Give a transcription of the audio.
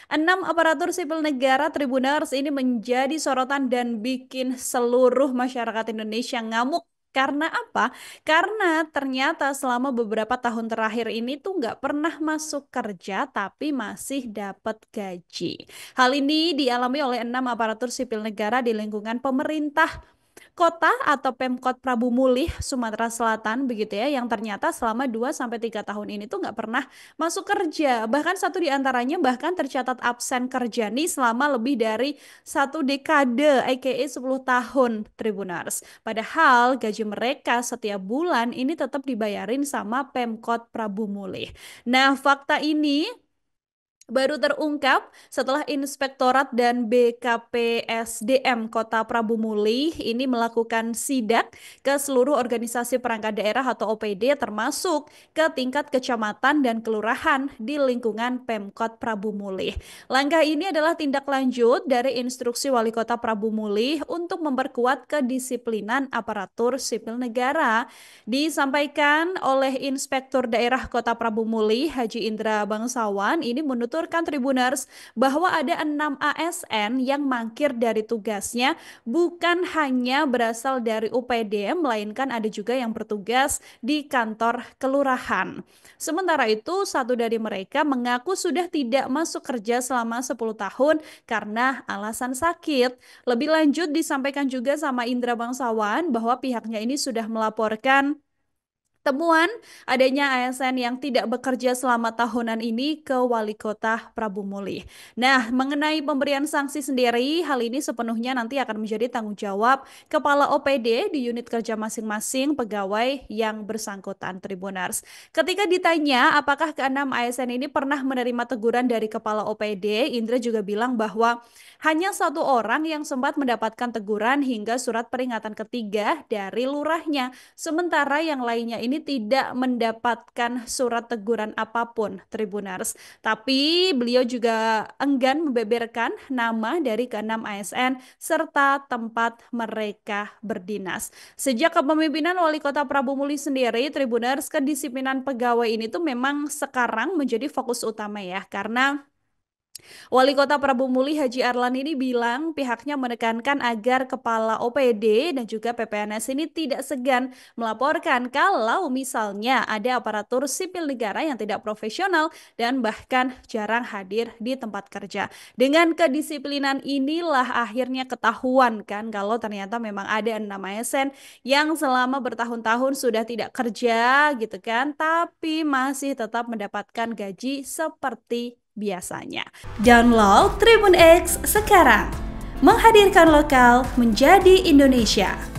Enam aparatur sipil negara Tribuners ini menjadi sorotan dan bikin seluruh masyarakat Indonesia ngamuk. Karena apa? Karena ternyata selama beberapa tahun terakhir ini tuh nggak pernah masuk kerja tapi masih dapat gaji. Hal ini dialami oleh enam aparatur sipil negara di lingkungan pemerintah kota atau Pemkot Prabu Mulih, Sumatera Selatan begitu ya, yang ternyata selama 2 sampai 3 tahun ini tuh nggak pernah masuk kerja. Bahkan satu di antaranya bahkan tercatat absen kerja nih selama lebih dari 1 dekade, aka 10 tahun Tribunars. Padahal gaji mereka setiap bulan ini tetap dibayarin sama Pemkot Prabu Mulih. Nah, fakta ini baru terungkap setelah Inspektorat dan BKPSDM Kota Prabu Mulih ini melakukan sidak ke seluruh organisasi perangkat daerah atau OPD termasuk ke tingkat kecamatan dan kelurahan di lingkungan Pemkot Prabu Mulih. Langkah ini adalah tindak lanjut dari instruksi Wali Kota Prabu Mulih untuk memperkuat kedisiplinan aparatur sipil negara. Disampaikan oleh Inspektur Daerah Kota Prabu Mulih, Haji Indra Bangsawan, ini menuturkan Tribuners bahwa ada 6 ASN yang mangkir dari tugasnya bukan hanya berasal dari UPD, melainkan ada juga yang bertugas di kantor kelurahan. Sementara itu, satu dari mereka mengaku sudah tidak masuk kerja selama 10 tahun karena alasan sakit. Lebih lanjut disampaikan juga sama Indra Bangsawan bahwa pihaknya ini sudah melaporkan temuan adanya ASN yang tidak bekerja selama tahunan ini ke Wali Kota Prabu Mulih. Nah, mengenai pemberian sanksi sendiri, hal ini sepenuhnya nanti akan menjadi tanggung jawab Kepala OPD di unit kerja masing-masing pegawai yang bersangkutan Tribunars. Ketika ditanya apakah keenam ASN ini pernah menerima teguran dari Kepala OPD, Indra juga bilang bahwa hanya satu orang yang sempat mendapatkan teguran hingga surat peringatan ketiga dari lurahnya. Sementara yang lainnya ini tidak mendapatkan surat teguran apapun, Tribuners. Tapi beliau juga enggan membeberkan nama dari keenam ASN serta tempat mereka berdinas. Sejak kepemimpinan Wali Kota Prabu Mulih sendiri, Tribuners, kedisiplinan pegawai ini tuh memang sekarang menjadi fokus utama ya, karena Wali Kota Prabu Mulih Haji Arlan ini bilang pihaknya menekankan agar kepala OPD dan juga PPNS ini tidak segan melaporkan kalau misalnya ada aparatur sipil negara yang tidak profesional dan bahkan jarang hadir di tempat kerja. Dengan kedisiplinan inilah akhirnya ketahuan kan kalau ternyata memang ada 6 ASN yang selama bertahun-tahun sudah tidak kerja gitu kan, tapi masih tetap mendapatkan gaji seperti biasanya. Download Tribun X sekarang, menghadirkan lokal menjadi Indonesia.